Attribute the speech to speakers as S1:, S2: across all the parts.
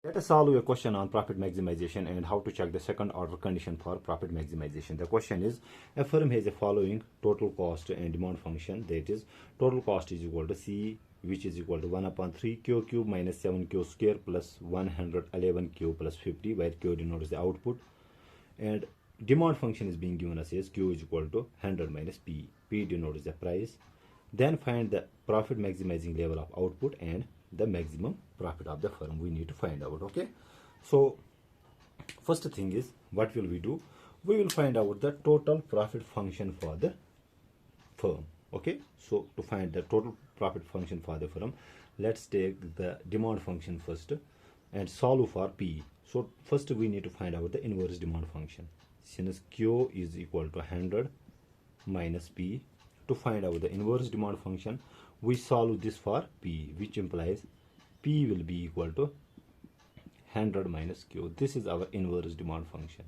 S1: Let us solve a question on profit maximization and how to check the second order condition for profit maximization. The question is, a firm has a following total cost and demand function, that is total cost is equal to C, which is equal to 1 upon 3 Q cube minus 7 Q square plus 111 Q plus 50, where Q denotes the output, and demand function is being given us as Q is equal to 100 minus P. P denotes the price. Then find the profit maximizing level of output and the maximum profit of the firm we need to find out. Okay, so first thing is, what will we do? We will find out the total profit function for the firm. Okay, so to find the total profit function for the firm, let's take the demand function first and solve for P. So first we need to find out the inverse demand function. Since Q is equal to 100 minus P, to find out the inverse demand function, we solve this for P, which implies P will be equal to 100 minus Q. This is our inverse demand function.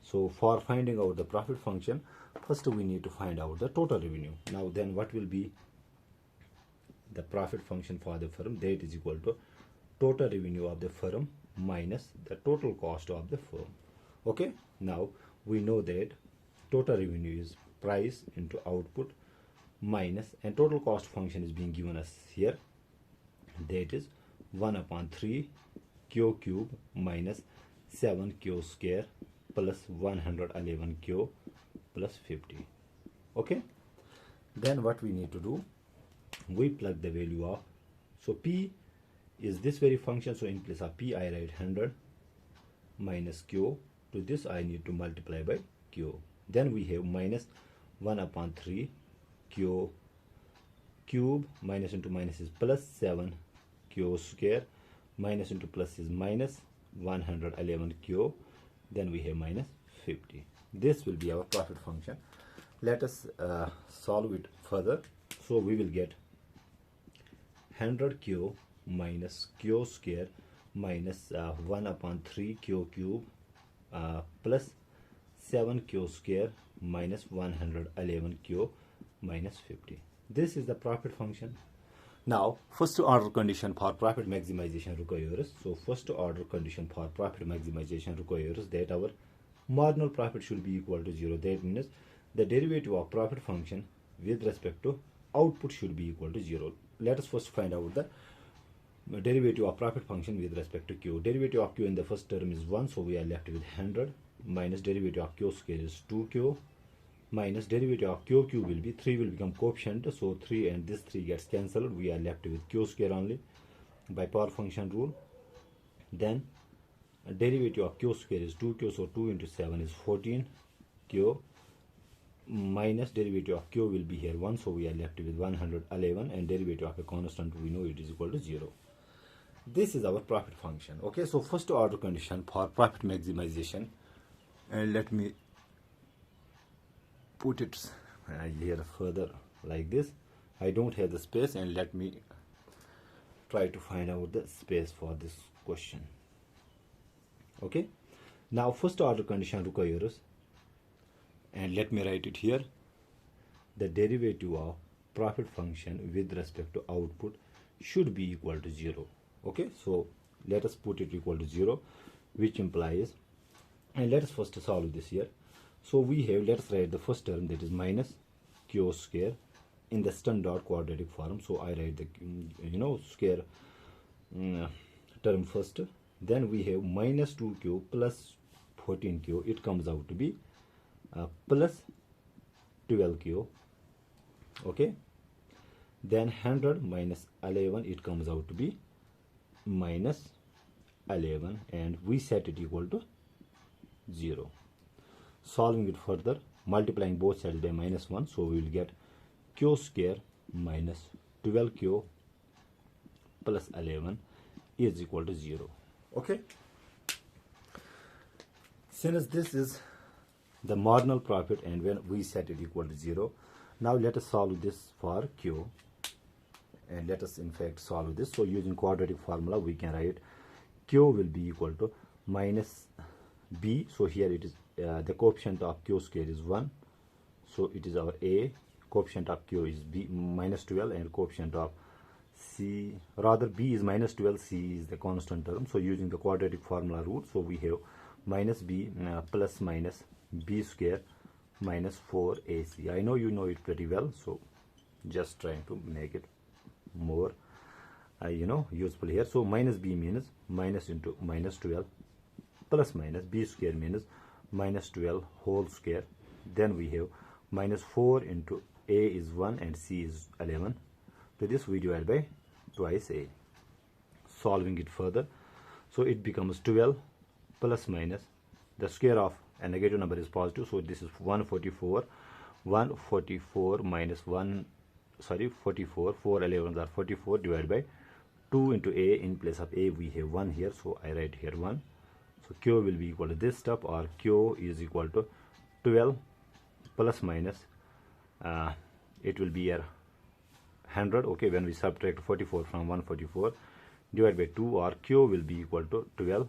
S1: So for finding out the profit function, first we need to find out the total revenue. Now then, what will be the profit function for the firm? That is equal to total revenue of the firm minus the total cost of the firm. Okay, now we know that total revenue is price into output minus, and total cost function is being given us here, that is 1 upon 3 Q cube minus 7 Q square plus 111 Q plus 50. Okay, then what we need to do, we plug the value of, so P is this very function, so in place of P I write 100 minus Q. To this I need to multiply by Q. Then we have minus 1 upon 3 Q cube, minus into minus is plus 7 Q square, minus into plus is minus 111 Q, then we have minus 50. This will be our profit function. Let us solve it further. So we will get 100 Q minus Q square minus 1 upon 3 Q cube plus 7 Q square minus 111 Q minus 50. This is the profit function. Now first order condition for profit maximization requires, so first order condition for profit maximization requires that our marginal profit should be equal to 0. That means the derivative of profit function with respect to output should be equal to 0. Let us first find out the derivative of profit function with respect to Q. Derivative of Q in the first term is 1, so we are left with 100, minus derivative of Q square is 2Q, minus derivative of Q cube will be 3, will become coefficient, so 3 and this 3 gets cancelled. We are left with Q square only by power function rule. Then derivative of Q square is 2Q, so 2 into 7 is 14Q, minus derivative of Q will be here 1, so we are left with 111, and derivative of a constant we know it is equal to 0. This is our profit function. Okay, so first order condition for profit maximization, and let me put it here further like this. I don't have the space, and let me try to find out the space for this question. Okay, now first order condition requires, and let me write it here, the derivative of profit function with respect to output should be equal to 0. Okay, so let us put it equal to 0, which implies, and let us first solve this here. So we have, let's write the first term, that is minus Q square in the standard quadratic form. So I write the square term first. Then we have minus 2Q plus 14Q. It comes out to be plus 12Q. Okay, then 100 minus 11, it comes out to be minus 11, and we set it equal to 0. Solving it further, multiplying both sides by minus 1, so we will get Q square minus 12Q plus 11 is equal to 0. Okay, since this is the marginal profit and when we set it equal to 0, now let us solve this for Q, and let us in fact solve this. So using quadratic formula, we can write Q will be equal to minus B. So here it is the coefficient of Q square is 1, so it is our A. Coefficient of Q is B minus 12, and coefficient of B is minus 12, C is the constant term. So using the quadratic formula rule, so we have minus B plus minus B square minus 4AC. I know you know it pretty well, so just trying to make it more useful here. So minus B means minus into minus 12 plus minus B square means minus 12 whole square. Then we have minus 4 into A is 1 and C is 11. To this we divide by twice A. Solving it further, so it becomes 12 plus minus the square of a negative number is positive, so this is 144. 144 minus 44, 4 11s are 44 divided by 2 into A. In place of A we have 1 here, so I write here 1. So Q will be equal to this stuff, or Q is equal to 12 plus minus it will be here 100. Okay, when we subtract 44 from 144 divided by 2, or Q will be equal to 12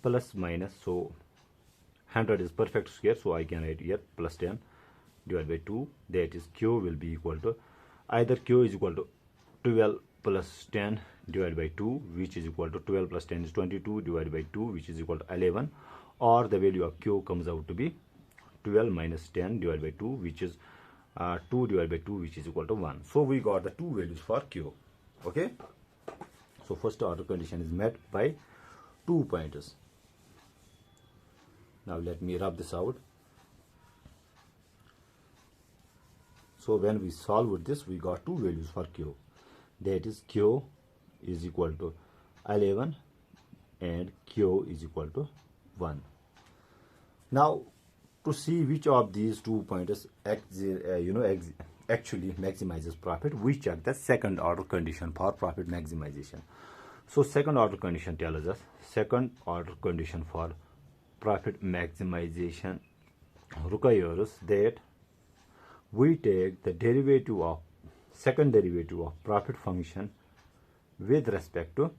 S1: plus minus, so 100 is perfect square, so I can write here plus 10 divided by 2. That is Q will be equal to, either Q is equal to 12 plus 10 divided by 2, which is equal to 12 plus 10 is 22 divided by 2, which is equal to 11, or the value of Q comes out to be 12 minus 10 divided by 2, which is 2 divided by 2, which is equal to 1. So we got the two values for Q. Okay, so first order condition is met by 2 pointers. Now let me rub this out. So when we solve with this, we got two values for Q. That is Q is equal to 11 and Q is equal to 1. Now to see which of these 2 pointers actually maximizes profit, we check the second order condition for profit maximization. So second order condition tells us, second order condition for profit maximization requires that we take the derivative of second derivative of profit function with respect to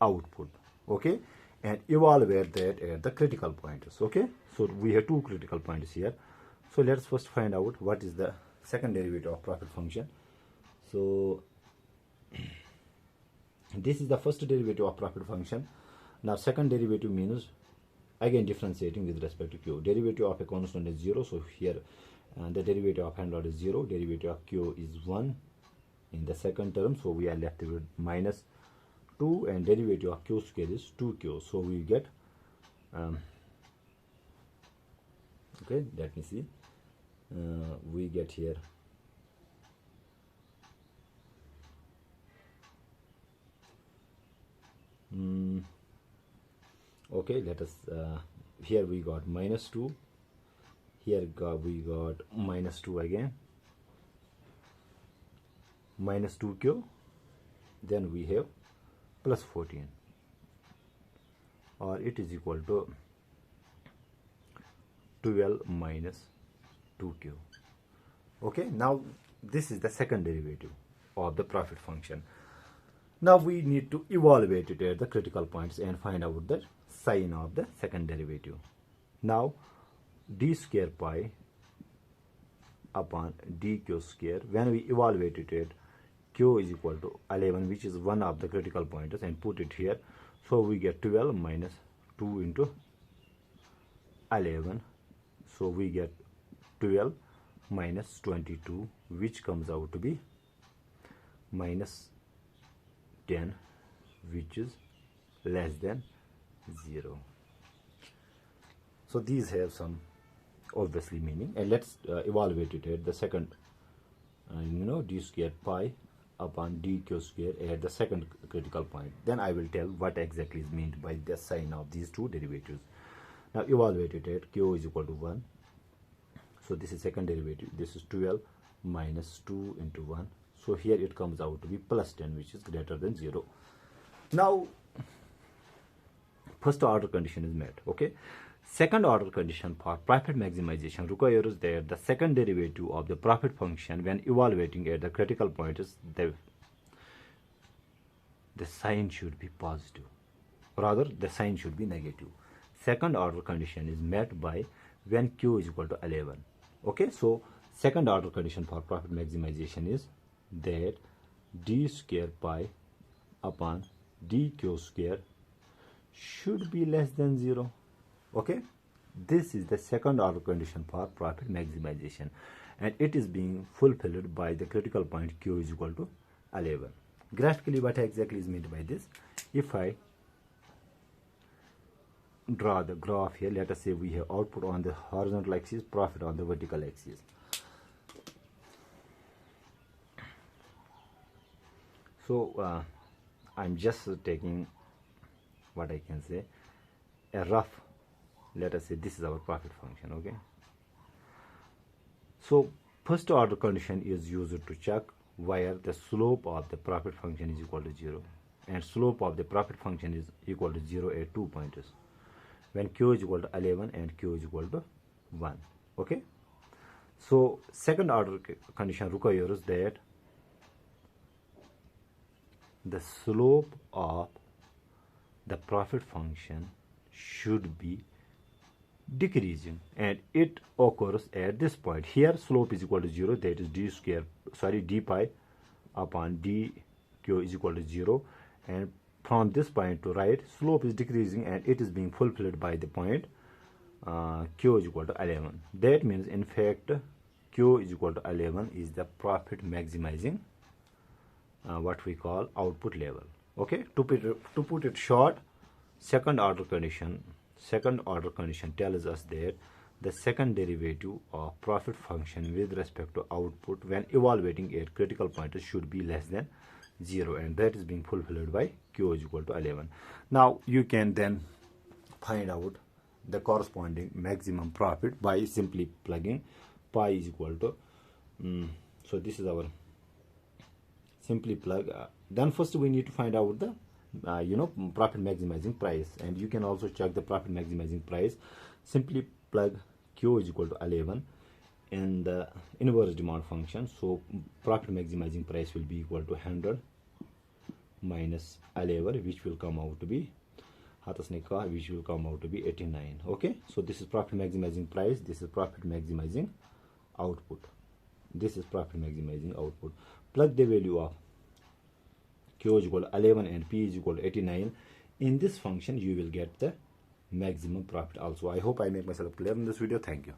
S1: output, okay, and evaluate that at the critical points. Okay, so we have two critical points here. So let's first find out what is the second derivative of profit function. So this is the first derivative of profit function. Now second derivative means again differentiating with respect to Q. Derivative of a constant is 0, so here the derivative of 100 is 0, derivative of Q is 1 in the second term, so we are left with minus 2, and derivative of Q square is 2Q, so we get okay, let me see, we get here okay, let us here we got minus 2, here we got minus 2 again, minus 2Q, then we have plus 14, or it is equal to 12 minus 2Q. Okay, now this is the second derivative of the profit function. Now we need to evaluate it at the critical points and find out the sign of the second derivative. Now d square pi upon dq square, when we evaluate it at Q is equal to 11, which is one of the critical points, and put it here, so we get 12 minus 2 into 11, so we get 12 minus 22, which comes out to be minus 10, which is less than 0. So these have some obviously meaning, and let's evaluate it at the second d square pi upon dq square at the second critical point. Then I will tell what exactly is meant by the sign of these two derivatives. Now evaluate it at Q is equal to 1, so this is second derivative, this is 12 minus 2 into 1, so here it comes out to be plus 10, which is greater than 0. Now first order condition is met. Okay, second order condition for profit maximization requires that the second derivative of the profit function, when evaluating at the critical point, is the sign should be positive, rather the sign should be negative. Second order condition is met by when Q is equal to 11. Okay, so second order condition for profit maximization is that d square pi upon dq square should be less than 0. Okay, this is the second order condition for profit maximization, and it is being fulfilled by the critical point q is equal to 11. Graphically, what exactly is meant by this? If I draw the graph here, let us say we have output on the horizontal axis, profit on the vertical axis. So I'm just taking what I can say a rough, let us say this is our profit function. Okay, so first order condition is used to check where the slope of the profit function is equal to 0, and slope of the profit function is equal to 0 at 2 points, when q is equal to 11 and q is equal to 1. Okay, so second order condition requires that the slope of the profit function should be decreasing, and it occurs at this point. Here slope is equal to 0, that is d pi upon dq is equal to 0, and from this point to right slope is decreasing, and it is being fulfilled by the point q is equal to 11. That means in fact q is equal to 11 is the profit maximizing what we call output level. Okay, to put it short, second order condition tells us that the second derivative of profit function with respect to output when evaluating at critical points should be less than 0, and that is being fulfilled by q is equal to 11. Now you can then find out the corresponding maximum profit by simply plugging pi is equal to so this is our simply plug. Then first we need to find out the profit maximizing price, and you can also check the profit maximizing price. Simply plug q is equal to 11 in the inverse demand function, so profit maximizing price will be equal to 100 minus 11, which will come out to be 89. Okay, so this is profit maximizing price, this is profit maximizing output, this is profit maximizing output. Plug the value of q is equal to 11 and p is equal to 89 in this function, you will get the maximum profit also. I hope I make myself clear in this video. Thank you.